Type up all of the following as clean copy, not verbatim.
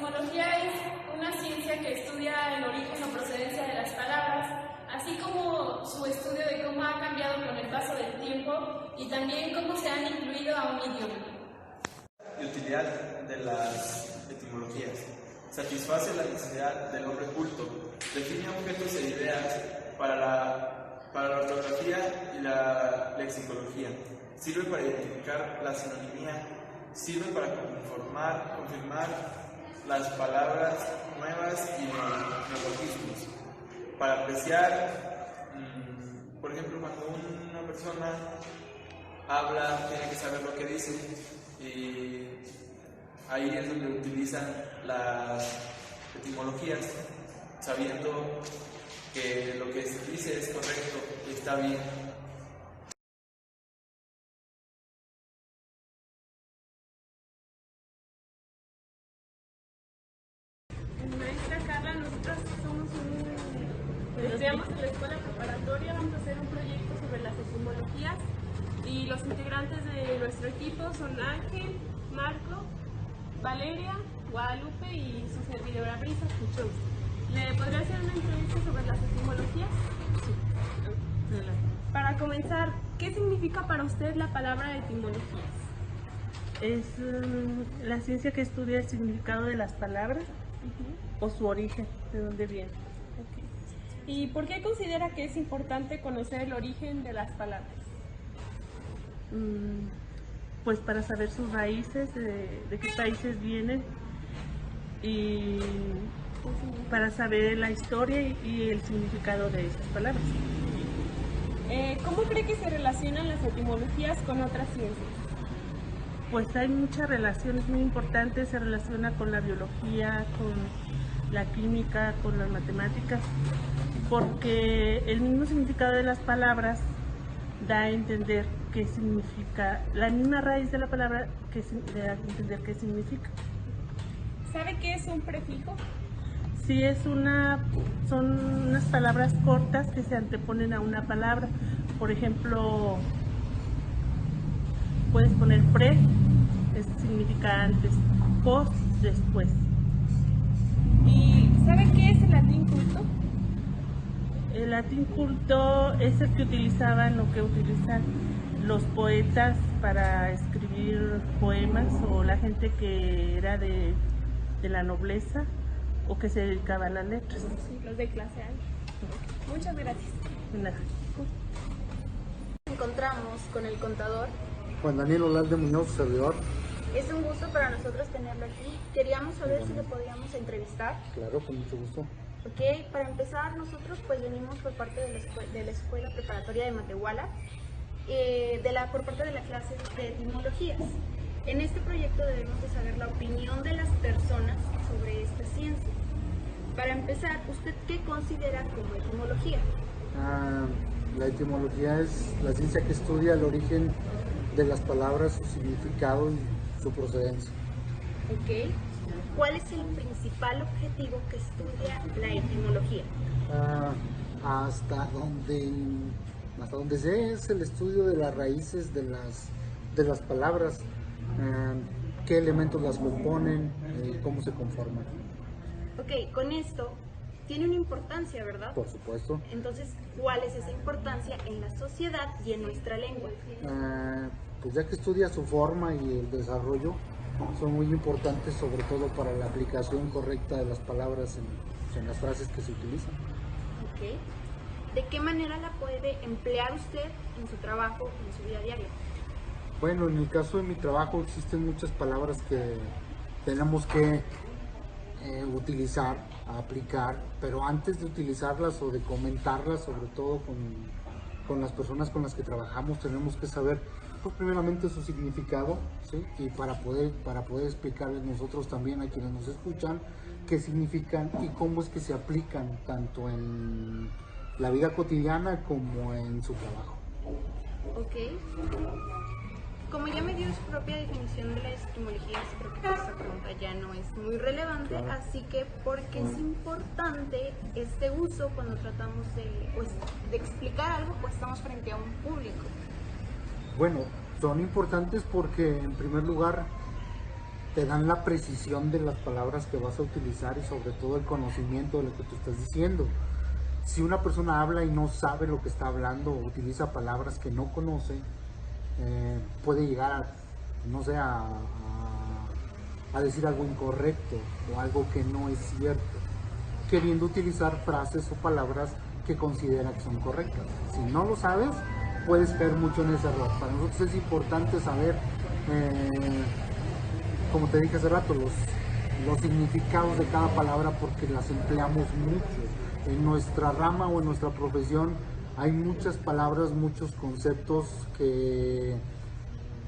etimología es una ciencia que estudia el origen o procedencia de las palabras, así como su estudio de cómo ha cambiado con el paso del tiempo y también cómo se han incluido a un idioma. Y utilidad de las etimologías. Satisface la necesidad del hombre culto, define objetos e ideas para la ortografía y la lexicología, sirve para identificar la sinonimía, sirve para confirmar las palabras nuevas y neologismos, para apreciar, por ejemplo, cuando una persona habla, tiene que saber lo que dice, y ahí es donde utilizan las etimologías, sabiendo que lo que se dice es correcto y está bien. Maestra Carla, nosotros estudiamos en la escuela preparatoria, vamos a hacer un proyecto sobre las etimologías y los integrantes de nuestro equipo son Ángel, Marco, Valeria, Guadalupe y su servidora Brisa Puchón. ¿Le podría hacer una entrevista sobre las etimologías? Sí. Para comenzar, ¿qué significa para usted la palabra etimologías? Es la ciencia que estudia el significado de las palabras o su origen, de dónde viene. Okay. ¿Y por qué considera que es importante conocer el origen de las palabras? Pues para saber sus raíces, de qué países vienen, y para saber la historia y el significado de esas palabras. ¿Cómo cree que se relacionan las etimologías con otras ciencias? Pues hay muchas relaciones muy importantes, se relaciona con la biología, con la química, con las matemáticas, porque el mismo significado de las palabras da a entender qué significa, la misma raíz de la palabra que da a entender qué significa. ¿Sabe qué es un prefijo? Sí, son unas palabras cortas que se anteponen a una palabra. Por ejemplo, puedes poner pre, significa antes, post, después. ¿Y sabe qué es el latín culto? El latín culto es el que utilizaban, lo que utilizan los poetas para escribir poemas, o la gente que era de la nobleza o que se dedicaba a las letras. Sí, los de clase alta. Muchas gracias. Nada. Nos encontramos con el contador Juan Daniel Olalde Muñoz, servidor. Es un gusto para nosotros tenerlo aquí. Queríamos saber si le podíamos entrevistar. Claro, con mucho gusto. Ok, para empezar, nosotros pues venimos por parte de la escuela preparatoria de Matehuala, por parte de la clase de etimologías. En este proyecto debemos de saber la opinión de las personas sobre esta ciencia. Para empezar, ¿usted qué considera como etimología? La etimología es la ciencia que estudia el origen de las palabras, su significado y su procedencia. Ok. ¿Cuál es el principal objetivo que estudia la etimología? Hasta donde sé, es el estudio de las raíces de las palabras, qué elementos las componen, cómo se conforman. Ok, con esto tiene una importancia, ¿verdad? Por supuesto. Entonces, ¿cuál es esa importancia en la sociedad y en nuestra lengua? Pues ya que estudia su forma y el desarrollo, son muy importantes, sobre todo para la aplicación correcta de las palabras en las frases que se utilizan. Ok. ¿De qué manera la puede emplear usted en su trabajo, en su vida diaria? Bueno, en el caso de mi trabajo existen muchas palabras que tenemos que utilizar, aplicar, pero antes de utilizarlas o de comentarlas, sobre todo con las personas con las que trabajamos, tenemos que saber, pues, primeramente su significado, ¿sí? Y para poder explicarles nosotros también a quienes nos escuchan qué significan y cómo es que se aplican tanto en la vida cotidiana como en su trabajo. Ok. Como ya me dio su propia definición de las etimologías, creo que esta pregunta ya no es muy relevante, claro. Así que, ¿por qué es importante este uso cuando tratamos de explicar algo o estamos frente a un público? Bueno, son importantes porque, en primer lugar, te dan la precisión de las palabras que vas a utilizar y sobre todo el conocimiento de lo que tú estás diciendo. Si una persona habla y no sabe lo que está hablando o utiliza palabras que no conoce, puede llegar a, no sé, a decir algo incorrecto o algo que no es cierto, queriendo utilizar frases o palabras que considera que son correctas. Si no lo sabes, puedes caer mucho en ese error. Para nosotros es importante saber, como te dije hace rato, los significados de cada palabra porque las empleamos mucho. En nuestra rama o en nuestra profesión hay muchas palabras, muchos conceptos que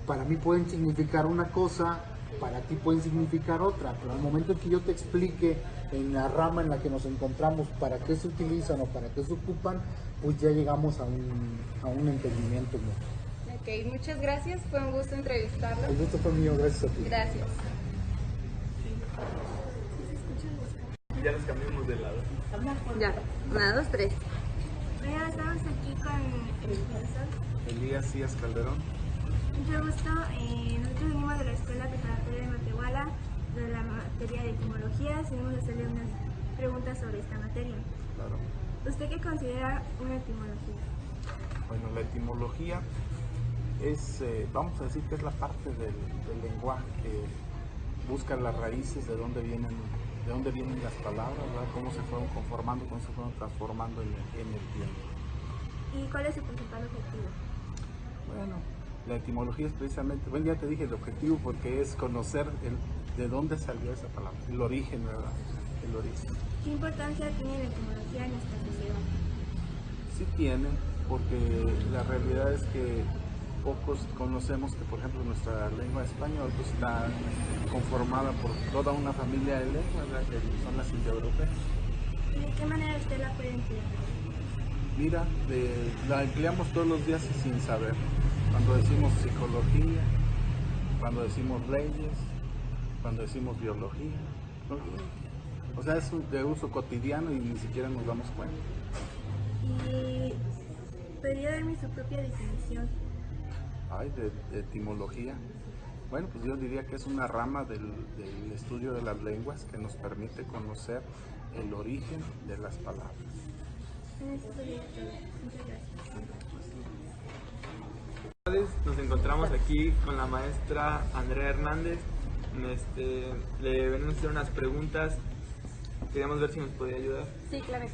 para mí pueden significar una cosa, para ti pueden significar otra, pero al momento en que yo te explique en la rama en la que nos encontramos para qué se utilizan o para qué se ocupan, pues ya llegamos a un entendimiento mutuo. Ok, muchas gracias, fue un gusto entrevistarlo. El gusto fue mío, gracias a ti. Gracias. Ya nos cambiamos de lado. Ya, 1, 2, 3. Bueno, estamos aquí con el profesor. Elías Díaz Calderón. Mucho gusto. Nosotros venimos de la Escuela Preparatoria de Matehuala, de la materia de etimologías, y venimos a hacerle unas preguntas sobre esta materia. Claro. ¿Usted qué considera una etimología? Bueno, la etimología es, vamos a decir que es la parte del lenguaje que busca las raíces de dónde vienen las palabras, ¿verdad? Cómo se fueron conformando, cómo se fueron transformando en el tiempo. ¿Y cuál es su principal objetivo? Bueno, la etimología es precisamente, bueno, ya te dije el objetivo porque es conocer de dónde salió esa palabra, el origen, ¿verdad? El origen. ¿Qué importancia tiene la etimología en nuestra sociedad? Sí tiene, porque la realidad es que pocos conocemos que, por ejemplo, nuestra lengua española pues, está conformada por toda una familia de lenguas, ¿verdad? Que son las indoeuropeas. ¿Y de qué manera usted la puede emplear? Mira, la empleamos todos los días sin saber. Cuando decimos psicología, cuando decimos leyes, cuando decimos biología, ¿no? O sea, es de uso cotidiano y ni siquiera nos damos cuenta. ¿Y podría darme su propia definición? Ay, de etimología. Bueno, pues yo diría que es una rama del estudio de las lenguas que nos permite conocer el origen de las palabras. Eso sería todo. Muchas gracias. Nos encontramos aquí con la maestra Andrea Hernández. Le venimos a hacer unas preguntas. Queríamos ver si nos podía ayudar. Sí, claro.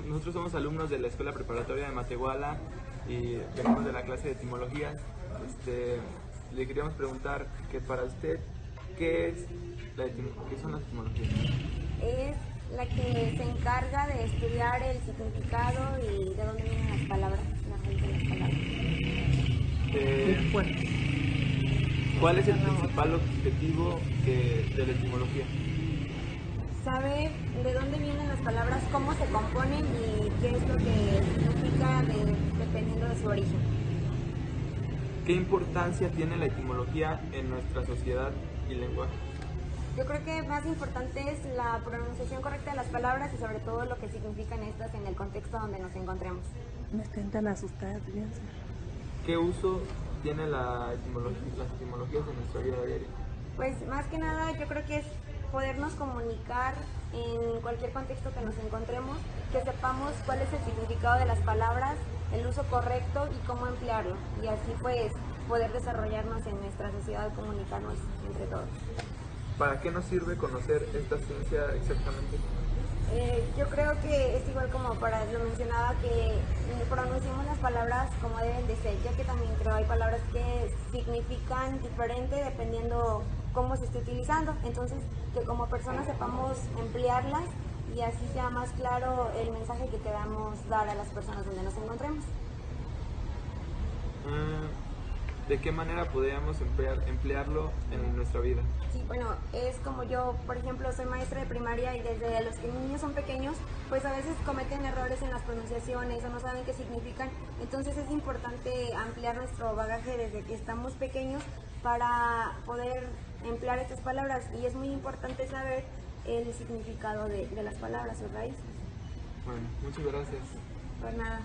Nosotros somos alumnos de la Escuela Preparatoria de Matehuala y venimos de la clase de etimología. Le queríamos preguntar que para usted, ¿qué son las etimologías? Es la que se encarga de estudiar el significado y de dónde vienen las palabras, la raíz de las palabras. ¿Cuál es el principal objetivo de la etimología? Saber de dónde vienen las palabras, cómo se componen y qué es lo que significa dependiendo de su origen. ¿Qué importancia tiene la etimología en nuestra sociedad y lenguaje? Yo creo que más importante es la pronunciación correcta de las palabras y sobre todo lo que significan estas en el contexto donde nos encontremos. No estén tan asustadas, fíjense. ¿Qué uso tiene las etimologías en nuestra vida diaria? Pues más que nada yo creo que es podernos comunicar en cualquier contexto que nos encontremos, que sepamos cuál es el significado de las palabras, el uso correcto y cómo emplearlo, y así pues poder desarrollarnos en nuestra sociedad, comunicarnos entre todos. ¿Para qué nos sirve conocer esta ciencia exactamente? Yo creo que es igual como para lo mencionaba, que pronunciemos las palabras como deben de ser, ya que también creo hay palabras que significan diferente dependiendo cómo se esté utilizando, entonces que como personas sepamos emplearlas y así sea más claro el mensaje que queramos dar a las personas donde nos encontremos. ¿De qué manera podríamos emplearlo en nuestra vida? Sí, bueno, es como yo, por ejemplo, soy maestra de primaria y desde los que niños son pequeños, pues a veces cometen errores en las pronunciaciones o no saben qué significan, entonces es importante ampliar nuestro bagaje desde que estamos pequeños para poder emplear estas palabras, y es muy importante saber el significado de las palabras, sus raíces. Bueno, muchas gracias. Pues nada.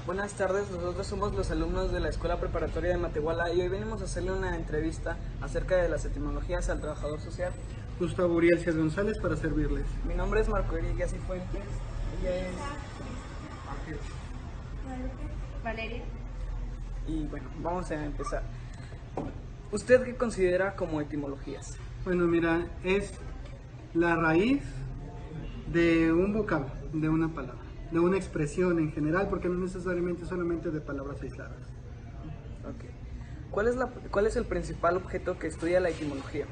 Buenas tardes, nosotros somos los alumnos de la Escuela Preparatoria de Matehuala y hoy venimos a hacerle una entrevista acerca de las etimologías al trabajador social. Gustavo Uriel Cias González para servirles. Mi nombre es Marco Eric Fuentes. Ella es Ángel. Valeria. Y bueno, vamos a empezar. ¿Usted qué considera como etimologías? Bueno, mira, es la raíz de un vocablo, de una palabra, de una expresión en general, porque no necesariamente solamente de palabras aisladas. Okay. ¿Cuál es el principal objeto que estudia la etimología?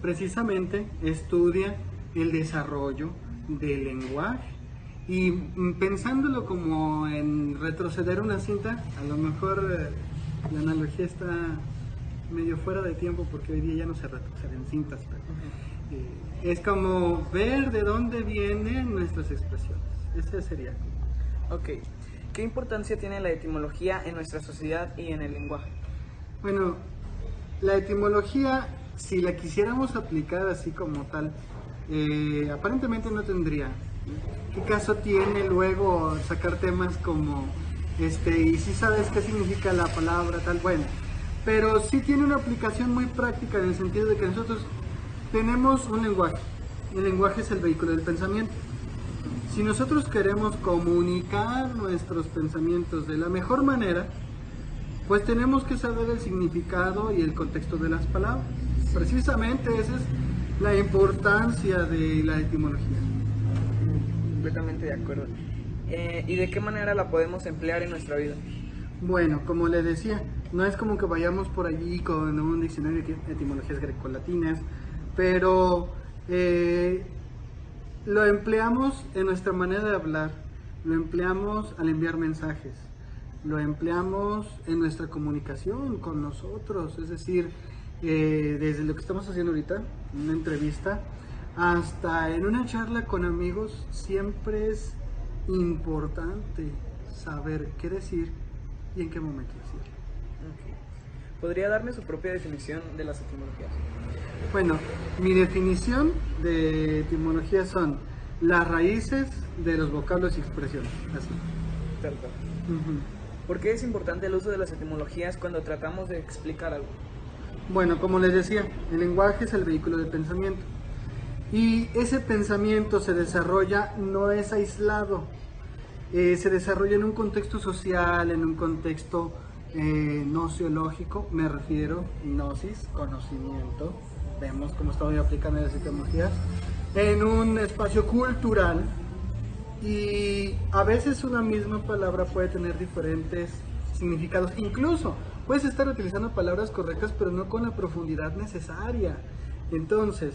Precisamente estudia el desarrollo del lenguaje y pensándolo como en retroceder una cinta, a lo mejor la analogía está medio fuera de tiempo porque hoy día ya no se retroceden cintas, pero es como ver de dónde vienen nuestras expresiones. Ese sería. Ok. ¿Qué importancia tiene la etimología en nuestra sociedad y en el lenguaje? Bueno, la etimología, si la quisiéramos aplicar así como tal, aparentemente no tendría. ¿Qué caso tiene luego sacar temas como, y si sabes qué significa la palabra tal? Bueno, pero sí tiene una aplicación muy práctica en el sentido de que nosotros tenemos un lenguaje. El lenguaje es el vehículo del pensamiento. Si nosotros queremos comunicar nuestros pensamientos de la mejor manera, pues tenemos que saber el significado y el contexto de las palabras. Precisamente esa es la importancia de la etimología. Completamente de acuerdo. ¿Y de qué manera la podemos emplear en nuestra vida? Bueno, como les decía, no es como que vayamos por allí con un diccionario de etimologías grecolatinas, pero lo empleamos en nuestra manera de hablar, lo empleamos al enviar mensajes, lo empleamos en nuestra comunicación con nosotros, es decir, desde lo que estamos haciendo ahorita, una entrevista, hasta en una charla con amigos, siempre es importante saber qué decir y en qué momento decirlo. Okay. ¿Podría darme su propia definición de las etimologías? Bueno, mi definición de etimología son las raíces de los vocablos y expresiones, así. Tal cual. ¿Por qué es importante el uso de las etimologías cuando tratamos de explicar algo? Bueno, como les decía, el lenguaje es el vehículo del pensamiento. Y ese pensamiento se desarrolla, no es aislado, se desarrolla en un contexto social, en un contexto nociológico, me refiero, gnosis, conocimiento, vemos cómo estamos aplicando las etimologías, en un espacio cultural, y a veces una misma palabra puede tener diferentes significados, incluso puedes estar utilizando palabras correctas pero no con la profundidad necesaria. Entonces,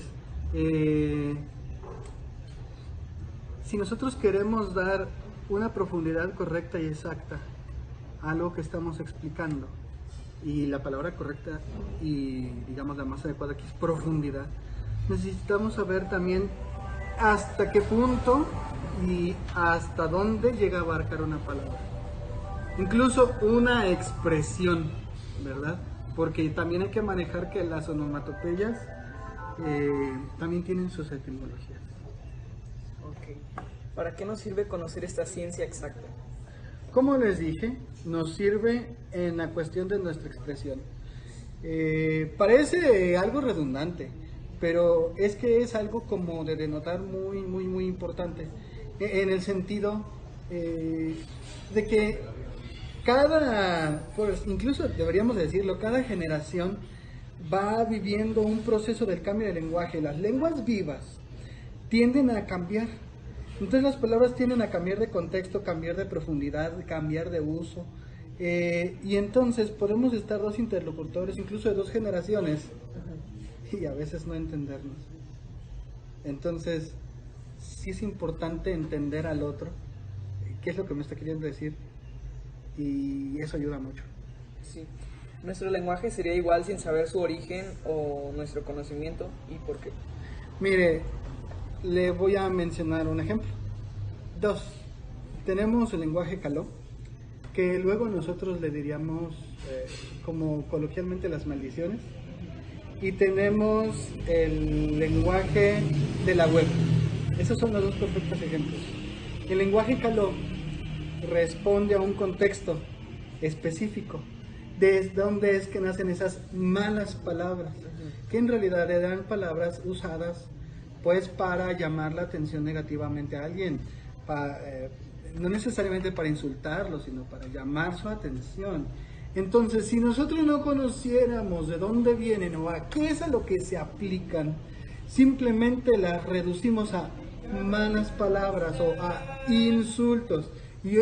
si nosotros queremos dar una profundidad correcta y exacta a algo que estamos explicando, y la palabra correcta y digamos la más adecuada aquí es profundidad, necesitamos saber también hasta qué punto y hasta dónde llega a abarcar una palabra, incluso una expresión, ¿verdad? Porque también hay que manejar que las onomatopeyas también tienen sus etimologías. Okay. ¿Para qué nos sirve conocer esta ciencia exacta? Como les dije, nos sirve en la cuestión de nuestra expresión. Parece algo redundante, pero es que es algo como de denotar muy importante, en el sentido de que pues incluso deberíamos decirlo, cada generación va viviendo un proceso del cambio del lenguaje. Las lenguas vivas tienden a cambiar, entonces las palabras tienden a cambiar de contexto, cambiar de profundidad, cambiar de uso, y entonces podemos estar dos interlocutores, incluso de dos generaciones, y a veces no entendernos. Entonces sí es importante entender al otro, qué es lo que me está queriendo decir, y eso ayuda mucho. Sí. ¿Nuestro lenguaje sería igual sin saber su origen o nuestro conocimiento? ¿Y por qué? Mire, le voy a mencionar un ejemplo. Tenemos el lenguaje caló, que luego nosotros le diríamos, como coloquialmente, las maldiciones. Y tenemos el lenguaje de la web. Esos son los dos perfectos ejemplos. El lenguaje caló responde a un contexto específico. ¿Desde dónde es que nacen esas malas palabras? Que en realidad eran palabras usadas pues para llamar la atención negativamente a alguien, no necesariamente para insultarlo, sino para llamar su atención. Entonces, si nosotros no conociéramos de dónde vienen o a qué es a lo que se aplican, simplemente las reducimos a malas palabras o a insultos. Y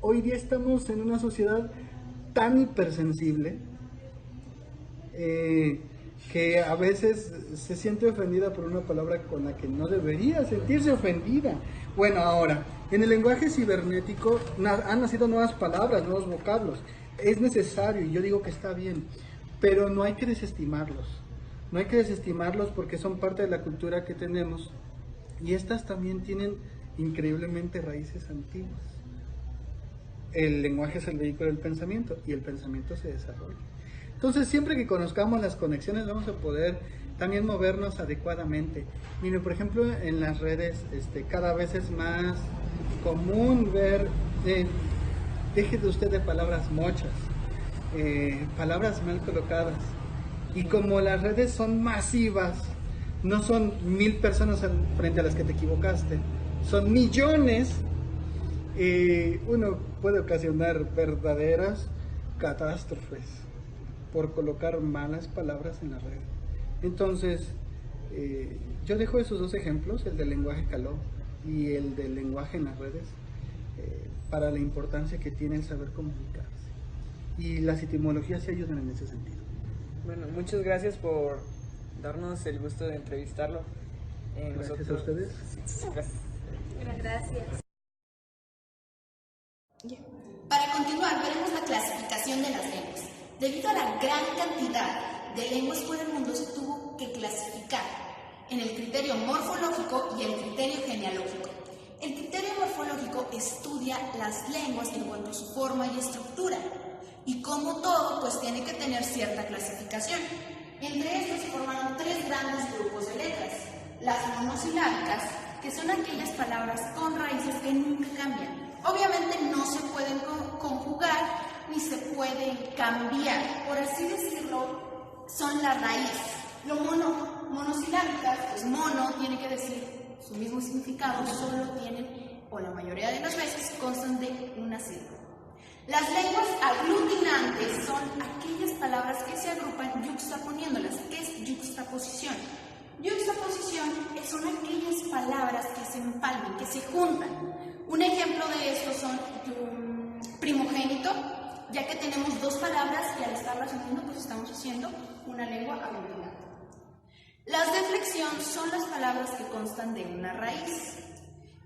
hoy día estamos en una sociedad tan hipersensible que a veces se siente ofendida por una palabra con la que no debería sentirse ofendida. Bueno, ahora, en el lenguaje cibernético han nacido nuevas palabras, nuevos vocablos. Es necesario y yo digo que está bien, pero no hay que desestimarlos. No hay que desestimarlos porque son parte de la cultura que tenemos y estas también tienen increíblemente raíces antiguas. El lenguaje es el vehículo del pensamiento y el pensamiento se desarrolla. Entonces, siempre que conozcamos las conexiones vamos a poder también movernos adecuadamente. Miren, por ejemplo, en las redes cada vez es más común ver, déjese usted de palabras mochas, palabras mal colocadas. Y como las redes son masivas, no son 1000 personas frente a las que te equivocaste, son millones, uno puede ocasionar verdaderas catástrofes por colocar malas palabras en la red. Entonces, yo dejo esos dos ejemplos, el del lenguaje caló y el del lenguaje en las redes, para la importancia que tiene el saber comunicarse. Y las etimologías se ayudan en ese sentido. Bueno, muchas gracias por darnos el gusto de entrevistarlo. Gracias a ustedes. Gracias. Gracias. Para continuar, veremos la clasificación de las lenguas. Debido a la gran cantidad de lenguas por el mundo, se tuvo que clasificar en el criterio morfológico y el criterio genealógico. El criterio morfológico estudia las lenguas en cuanto a su forma y estructura, y como todo, pues tiene que tener cierta clasificación. Entre estos se formaron 3 grandes grupos de letras: las monosilábicas, que son aquellas palabras con raíces que nunca cambian. Obviamente no se pueden conjugar ni se pueden cambiar, por así decirlo, son la raíz. Lo monosilábicas, pues mono tiene que decir su mismo significado, solo tienen, o la mayoría de las veces, constan de una sílaba. Las lenguas aglutinantes son aquellas palabras que se agrupan yuxtaponiéndolas. ¿Qué es yuxtaposición? Yuxtaposición son aquellas palabras que se empalman, que se juntan. Un ejemplo de esto son primogénito, ya que tenemos 2 palabras y al estarlas uniendo pues estamos haciendo una lengua aglutinante. Las de flexión son las palabras que constan de una raíz.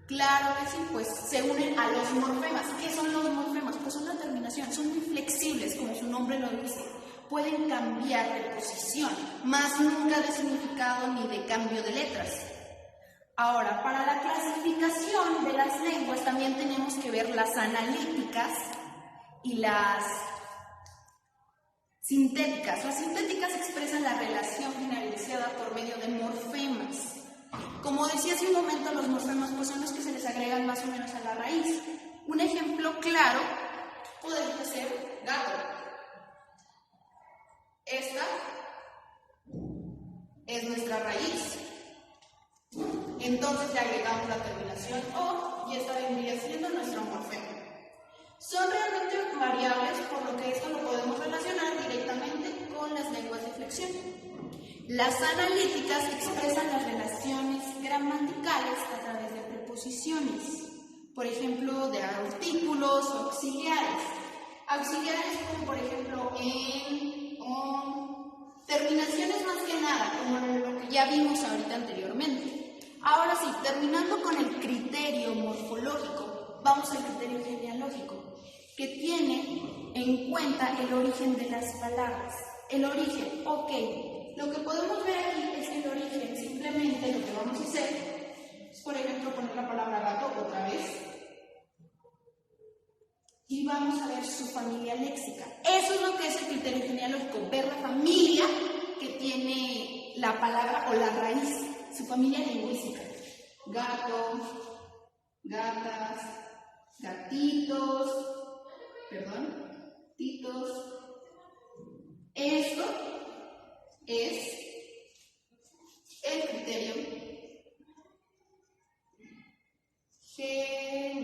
Claro que sí, pues se unen a los morfemas. ¿Qué son los morfemas? Pues son la terminación, son muy flexibles, como su nombre lo dice. Pueden cambiar de posición, más nunca de significado ni de cambio de letras. Ahora, para la clasificación de las lenguas también tenemos que ver las analíticas y las sintéticas. Las sintéticas expresan la relación generalizada por medio de morfemas. Como decía hace un momento, los morfemas pues son los que se les agregan más o menos a la raíz. Un ejemplo claro podría ser gato. Esta es nuestra raíz. Entonces le agregamos la terminación O y esta vendría siendo nuestro morfema. Son realmente variables, por lo que esto lo podemos relacionar directamente con las lenguas de flexión. Las analíticas expresan las relaciones gramaticales a través de preposiciones, por ejemplo, de artículos o auxiliares. Auxiliares como por ejemplo en, on, terminaciones más que nada, como lo que ya vimos ahorita anteriormente. Ahora sí, terminando con el criterio morfológico, vamos al criterio genealógico, que tiene en cuenta el origen de las palabras. El origen, ok. Lo que podemos ver aquí es el origen. Simplemente lo que vamos a hacer es, por ejemplo, poner la palabra gato otra vez. Y vamos a ver su familia léxica. Eso es lo que es el criterio genealógico, ver la familia que tiene la palabra o la raíz, su familia lingüística. Gato, gatas, gatitos, titos. Esto es el criterio genealógico.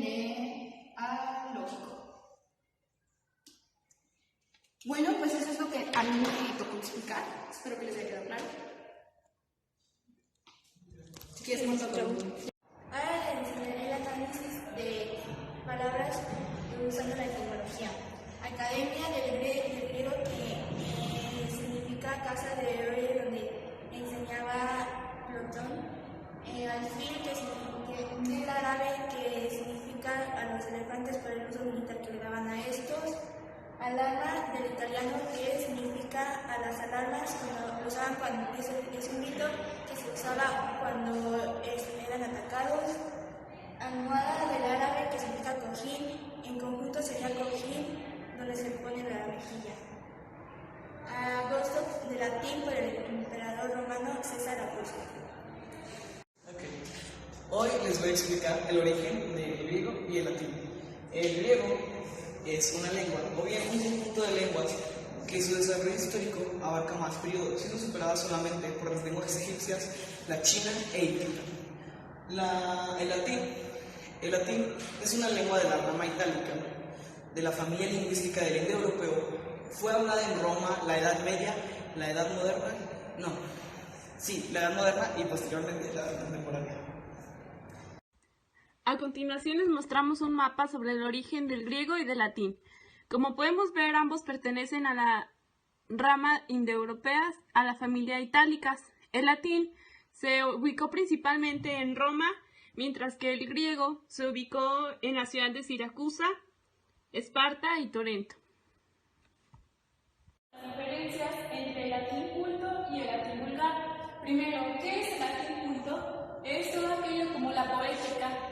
Bueno, pues eso es lo que a mí me tocó explicar. Espero que les haya quedado claro. Si quieres, montar otro. Ahora les enseñaré el análisis de palabras usando la etimología. Academia del griego que significa casa de héroes, donde enseñaba Platón. Alfil, del árabe, que significa a los elefantes por el uso militar que le daban a estos. Alarma, del italiano, que significa a las alarmas, cuando lo usaban cuando es un grito que se usaba cuando eran atacados. Almohada, del árabe, que significa cojín, en conjunto sería cojín, donde se pone la mejilla. Agosto, de latín, por el emperador romano César Augusto. Hoy les voy a explicar el origen del griego y el latín. El griego es una lengua, o bien un conjunto de lenguas, que su desarrollo histórico abarca más periodos, siendo superada solamente por las lenguas egipcias, la china e hitita. El latín es una lengua de la rama itálica, de la familia lingüística del indoeuropeo. Fue hablada en Roma, la Edad Media, la Edad Moderna y posteriormente la Edad Contemporánea. A continuación les mostramos un mapa sobre el origen del griego y del latín. Como podemos ver, ambos pertenecen a la rama indoeuropea, a la familia itálicas. El latín se ubicó principalmente en Roma, mientras que el griego se ubicó en la ciudad de Siracusa, Esparta y Torento. Las diferencias entre el latín culto y el latín vulgar. Primero, ¿qué es el latín culto? Es todo aquello como la poética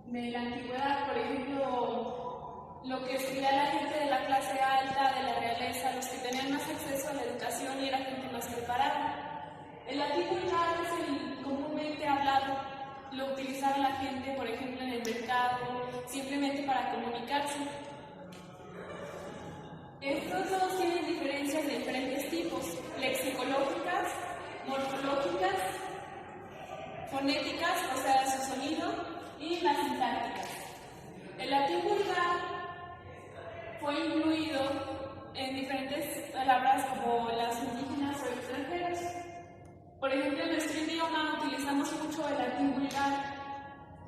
de la antigüedad, por ejemplo, lo que escribía la gente de la clase alta, de la realeza, los que tenían más acceso a la educación y era gente más preparada. El latín vulgar es el comúnmente hablado, lo utilizaba la gente, por ejemplo, en el mercado, simplemente para comunicarse. Estos dos tienen diferencias de diferentes tipos, lexicológicas, morfológicas, fonéticas, o sea, su sonido, y las sintácticas. El latín vulgar fue incluido en diferentes palabras como las indígenas o extranjeras. Por ejemplo, en nuestro idioma utilizamos mucho el latín vulgar.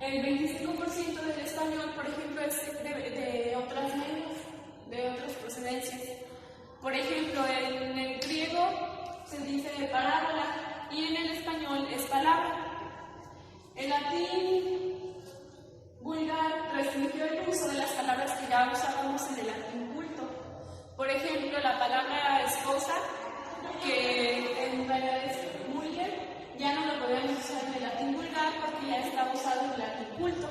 El 25% del español, por ejemplo, es de otras lenguas, de otras procedencias. Por ejemplo, en el griego se dice parábola y en el español es palabra. El latín vulgar restringió el uso de las palabras que ya usábamos en el latín culto. Por ejemplo, la palabra esposa, que en realidad es mujer, ya no lo podemos usar en el latín vulgar porque ya está usado en el latín culto.